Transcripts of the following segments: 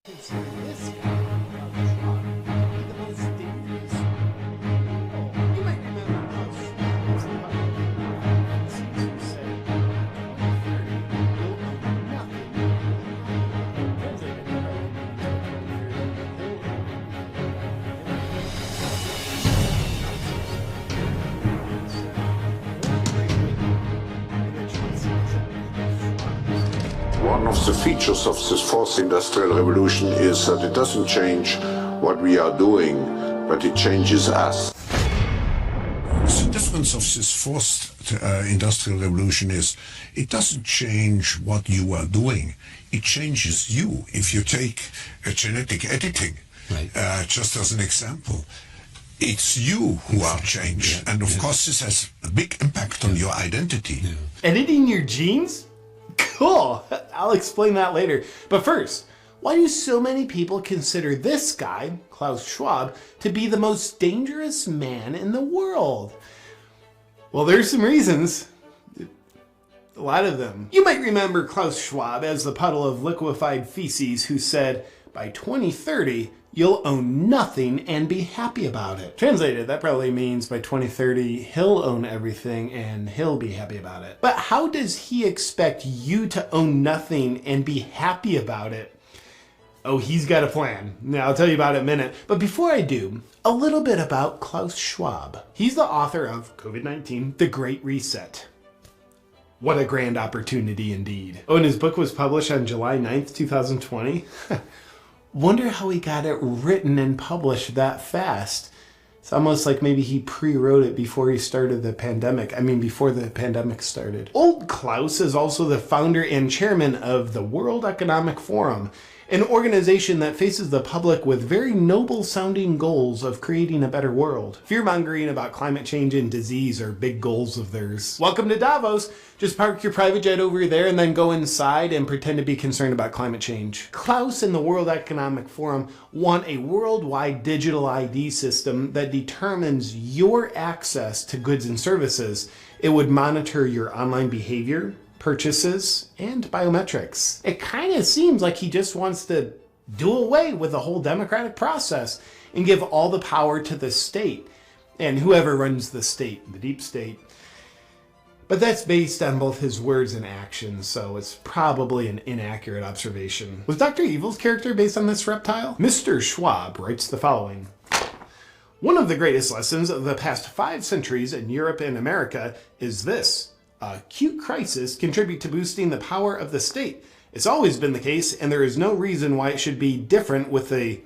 Consider this guy, Klaus Schwab, to be the most dangerous people. You might remember Klaus Schwab was the public who said, "You'll own nothing." One of the features of this fourth industrial revolution is that it doesn't change what we are doing, but it changes us. The difference of this fourth industrial revolution is it doesn't change what you are doing, it changes you. If you take genetic editing, right. Just as an example, it's you who are changed. Yeah, and of course this has a big impact on your identity. Yeah. Editing your genes? Cool, I'll explain that later. But first, why do so many people consider this guy, Klaus Schwab, to be the most dangerous man in the world? Well, there's some reasons. A lot of them. You might remember Klaus Schwab as the puddle of liquefied feces who said, by 2030, you'll own nothing and be happy about it. Translated, that probably means by 2030, he'll own everything and he'll be happy about it. But how does he expect you to own nothing and be happy about it? Oh, he's got a plan. Now, I'll tell you about it in a minute. But before I do, a little bit about Klaus Schwab. He's the author of COVID-19, The Great Reset. What a grand opportunity indeed. Oh, and his book was published on July 9th, 2020. Wonder how he got it written and published that fast. It's almost like maybe he pre-wrote it before he started the pandemic. I mean, before the pandemic started. Old Klaus is also the founder and chairman of the World Economic Forum, an organization that faces the public with very noble sounding goals of creating a better world. Fear-mongering about climate change and disease are big goals of theirs. Welcome to Davos. Just park your private jet over there and then go inside and pretend to be concerned about climate change. Klaus and the World Economic Forum want a worldwide digital ID system that determines your access to goods and services. It would monitor your online behavior, purchases, and biometrics. It kind of seems like he just wants to do away with the whole democratic process and give all the power to the state and whoever runs the state, the deep state. But that's based on both his words and actions, so it's probably an inaccurate observation. Was Dr. Evil's character based on this reptile? Mr. Schwab writes the following. One of the greatest lessons of the past 5 centuries in Europe and America is this. Acute crisis contribute to boosting the power of the state. It's always been the case, and there is no reason why it should be different with the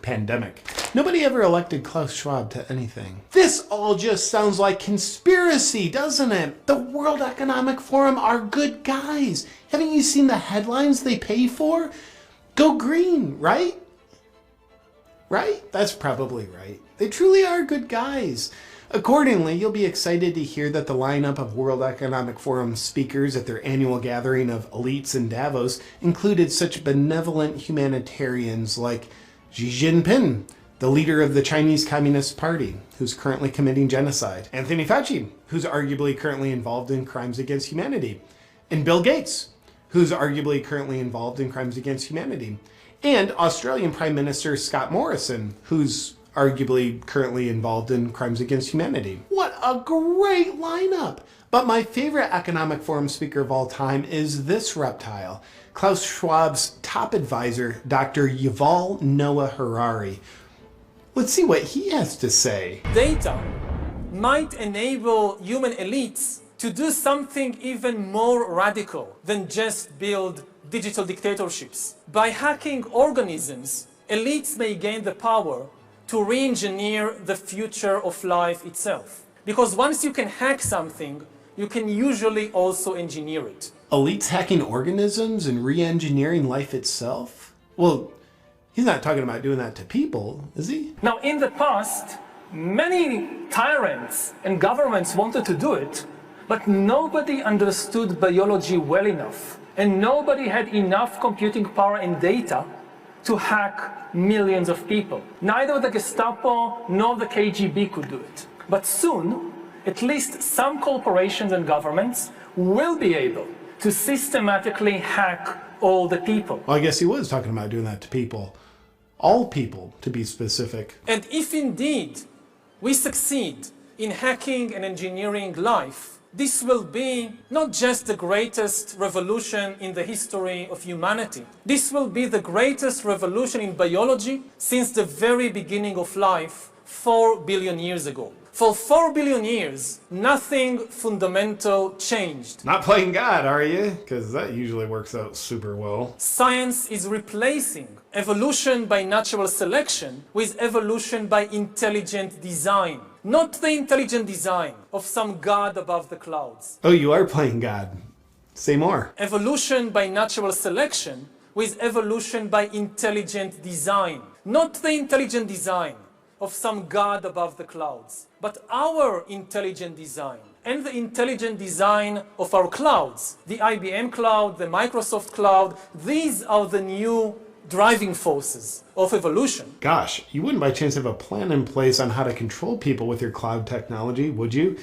pandemic. Nobody ever elected Klaus Schwab to anything. This all just sounds like conspiracy, doesn't it? The World Economic Forum are good guys. Haven't you seen the headlines they pay for? Go green, right? Right? That's probably right. They truly are good guys. Accordingly, you'll be excited to hear that the lineup of World Economic Forum speakers at their annual gathering of elites in Davos included such benevolent humanitarians like Xi Jinping, the leader of the Chinese Communist Party, who's currently committing genocide, Anthony Fauci, who's arguably currently involved in crimes against humanity, and Bill Gates, who's arguably currently involved in crimes against humanity, and Australian Prime Minister Scott Morrison, who's arguably currently involved in crimes against humanity. What a great lineup! But my favorite Economic Forum speaker of all time is this reptile, Klaus Schwab's top advisor, Dr. Yuval Noah Harari. Let's see what he has to say. Data might enable human elites to do something even more radical than just build digital dictatorships. By hacking organisms, elites may gain the power to re-engineer the future of life itself. Because once you can hack something, you can usually also engineer it. Elites hacking organisms and re-engineering life itself? Well, he's not talking about doing that to people, is he? Now, in the past, many tyrants and governments wanted to do it, but nobody understood biology well enough, and nobody had enough computing power and data to hack millions of people. Neither the Gestapo nor the KGB could do it. But soon, at least some corporations and governments will be able to systematically hack all the people. Well, I guess he was talking about doing that to people. All people, to be specific. And if indeed we succeed in hacking and engineering life, this will be not just the greatest revolution in the history of humanity. This will be the greatest revolution in biology since the very beginning of life 4 billion years ago. For 4 billion years, nothing fundamental changed. Not playing God, are you? Because that usually works out super well. Science is replacing evolution by natural selection with evolution by intelligent design. Not the intelligent design of some god above the clouds. Oh, you are playing God. Say more. Evolution by natural selection with evolution by intelligent design. Not the intelligent design of some god above the clouds, but our intelligent design and the intelligent design of our clouds. The IBM cloud, the Microsoft cloud, these are the new driving forces of evolution. Gosh, you wouldn't by chance have a plan in place on how to control people with your cloud technology, would you?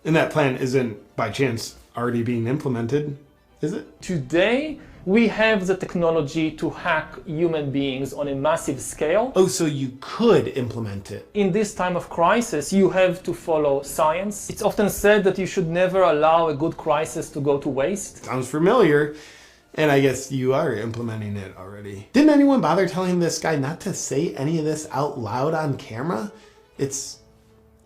And that plan isn't by chance already being implemented, is it? Today, we have the technology to hack human beings on a massive scale. Oh, so you could implement it. In this time of crisis, you have to follow science. It's often said that you should never allow a good crisis to go to waste. Sounds familiar. And I guess you are implementing it already. Didn't anyone bother telling this guy not to say any of this out loud on camera? It's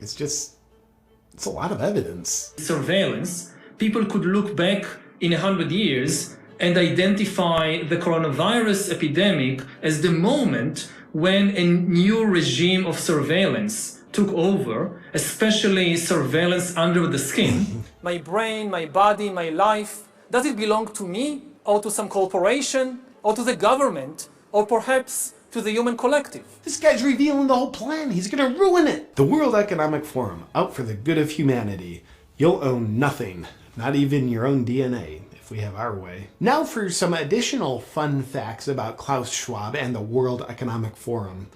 a lot of evidence. Surveillance, people could look back in 100 years and identify the coronavirus epidemic as the moment when a new regime of surveillance took over, especially surveillance under the skin. My brain, my body, my life, does it belong to me or to some corporation or to the government or perhaps to the human collective? This guy's revealing the whole plan. He's gonna ruin it. The World Economic Forum, out for the good of humanity. You'll own nothing, not even your own DNA, if we have our way. Now for some additional fun facts about Klaus Schwab and the World Economic Forum.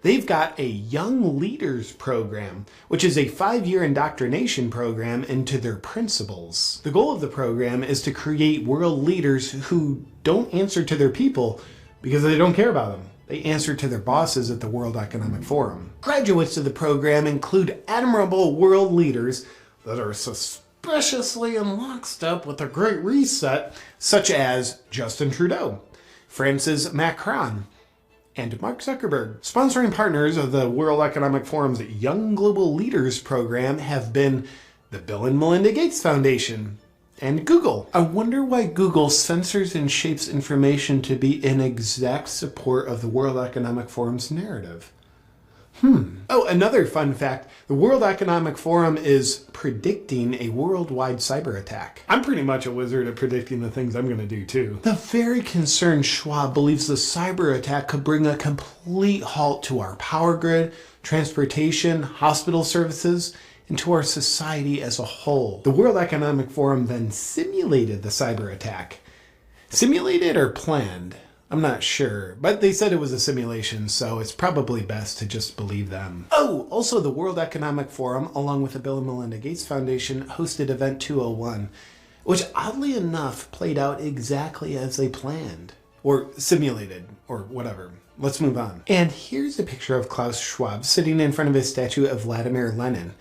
They've got a Young Leaders Program, which is a 5-year indoctrination program into their principles. The goal of the program is to create world leaders who don't answer to their people because they don't care about them. They answer to their bosses at the World Economic Forum. Graduates of the program include admirable world leaders that are suspiciously in lockstep with the Great Reset, such as Justin Trudeau, France's Macron, and Mark Zuckerberg. Sponsoring partners of the World Economic Forum's Young Global Leaders program have been the Bill and Melinda Gates Foundation and Google. I wonder why Google censors and shapes information to be in exact support of the World Economic Forum's narrative. Oh, another fun fact. The World Economic Forum is predicting a worldwide cyber attack. I'm pretty much a wizard at predicting the things I'm going to do too. The very concerned Schwab believes the cyber attack could bring a complete halt to our power grid, transportation, hospital services, and to our society as a whole. The World Economic Forum then simulated the cyber attack. Simulated or planned? I'm not sure, but they said it was a simulation, so it's probably best to just believe them. Oh, also the World Economic Forum, along with the Bill and Melinda Gates Foundation, hosted Event 201, which oddly enough played out exactly as they planned. Or simulated, or whatever. Let's move on. And here's a picture of Klaus Schwab sitting in front of his statue of Vladimir Lenin.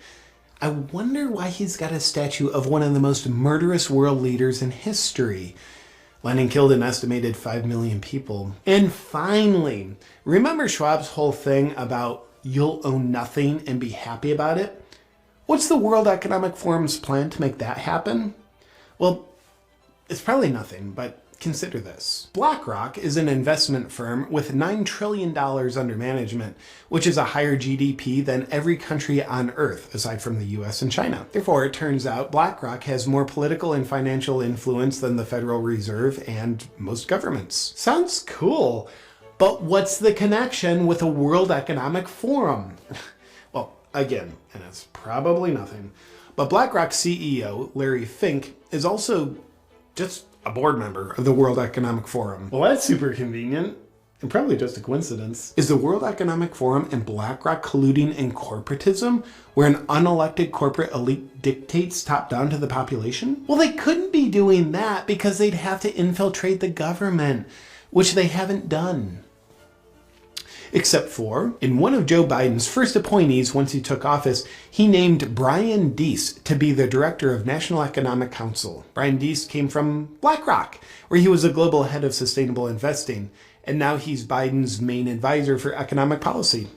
I wonder why he's got a statue of one of the most murderous world leaders in history. Lenin killed an estimated 5 million people. And finally, remember Schwab's whole thing about you'll own nothing and be happy about it? What's the World Economic Forum's plan to make that happen? Well, it's probably nothing, but consider this. BlackRock is an investment firm with $9 trillion under management, which is a higher GDP than every country on Earth, aside from the US and China. Therefore, it turns out BlackRock has more political and financial influence than the Federal Reserve and most governments. Sounds cool, but what's the connection with the World Economic Forum? Well, again, and it's probably nothing, but BlackRock's CEO, Larry Fink, is also just a board member of the World Economic Forum. Well, that's super convenient. and probably just a coincidence. Is the World Economic Forum and BlackRock colluding in corporatism, where an unelected corporate elite dictates top-down to the population? Well, they couldn't be doing that because they'd have to infiltrate the government, which they haven't done. Except for, in one of Joe Biden's first appointees once he took office, he named Brian Deese to be the director of National Economic Council. Brian Deese came from BlackRock, where he was a global head of sustainable investing, and now he's Biden's main advisor for economic policy.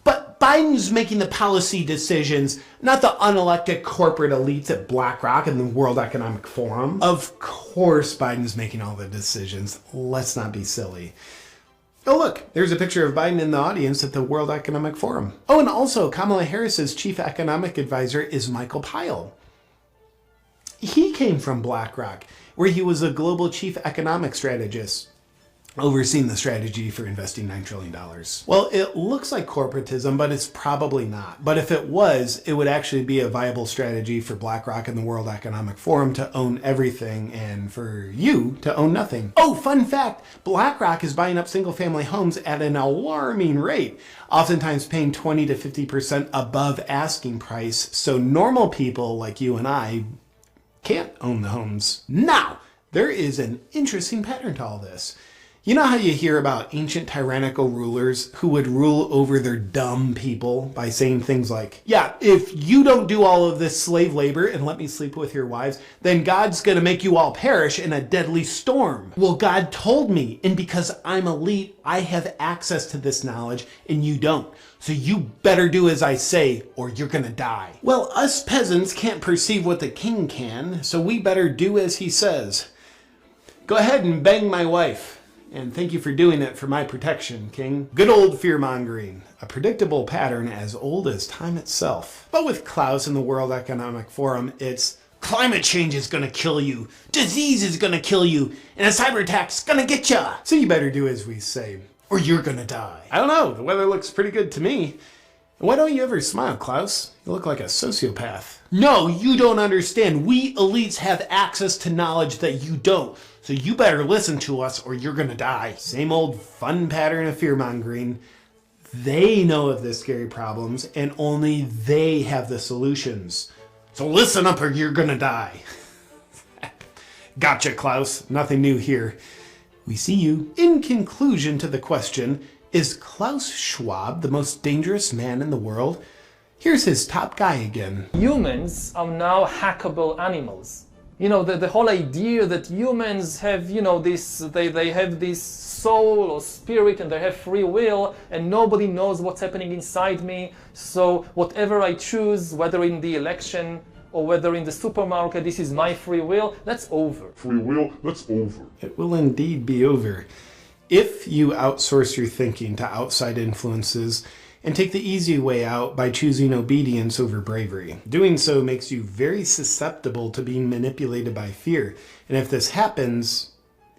But Biden's making the policy decisions, not the unelected corporate elites at BlackRock and the World Economic Forum. Of course Biden's making all the decisions. Let's not be silly. Oh look, there's a picture of Biden in the audience at the World Economic Forum. Oh, and also Kamala Harris's chief economic advisor is Michael Pyle. He came from BlackRock, where he was a global chief economic strategist, overseeing the strategy for investing $9 trillion. Well, it looks like corporatism, but it's probably not. But if it was, it would actually be a viable strategy for BlackRock and the World Economic Forum to own everything and for you to own nothing. Oh, fun fact, BlackRock is buying up single-family homes at an alarming rate, oftentimes paying 20 to 50% above asking price, so normal people like you and I can't own the homes. Now, there is an interesting pattern to all this. You know how you hear about ancient tyrannical rulers who would rule over their dumb people by saying things like, yeah, if you don't do all of this slave labor and let me sleep with your wives, then God's going to make you all perish in a deadly storm. Well, God told me, and because I'm elite, I have access to this knowledge and you don't. So you better do as I say or you're going to die. Well, us peasants can't perceive what the king can, so we better do as he says. Go ahead and bang my wife. And thank you for doing it for my protection, King. Good old fear-mongering, a predictable pattern as old as time itself. But with Klaus and the World Economic Forum, it's climate change is gonna kill you, disease is gonna kill you, and a cyber attack's gonna get ya. So you better do as we say, or you're gonna die. I don't know, the weather looks pretty good to me. Why don't you ever smile, Klaus? You look like a sociopath. No, you don't understand. We elites have access to knowledge that you don't. So you better listen to us or you're gonna die. Same old fun pattern of fear-mongering. They know of the scary problems and only they have the solutions. So listen up or you're gonna die. Gotcha, Klaus. Nothing new here. We see you. In conclusion to the question, is Klaus Schwab the most dangerous man in the world? Here's his top guy again. Humans are now hackable animals. You know, the whole idea that humans have, you know, they have this soul or spirit and they have free will and nobody knows what's happening inside me. So whatever I choose, whether in the election or whether in the supermarket, this is my free will, that's over. Free will, that's over. It will indeed be over. If you outsource your thinking to outside influences and take the easy way out by choosing obedience over bravery. Doing so makes you very susceptible to being manipulated by fear. And if this happens,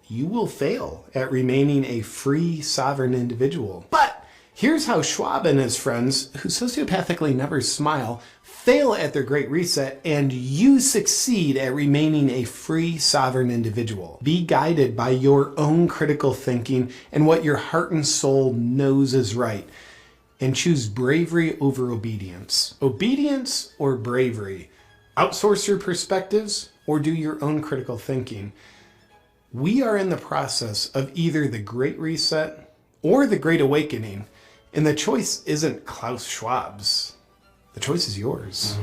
you will fail at remaining a free, sovereign individual. But here's how Schwab and his friends, who sociopathically never smile, fail at their Great Reset, and you succeed at remaining a free, sovereign individual. Be guided by your own critical thinking and what your heart and soul knows is right. And choose bravery over obedience. Obedience or bravery? Outsource your perspectives or do your own critical thinking? We are in the process of either the Great Reset or the Great Awakening, and the choice isn't Klaus Schwab's. The choice is yours.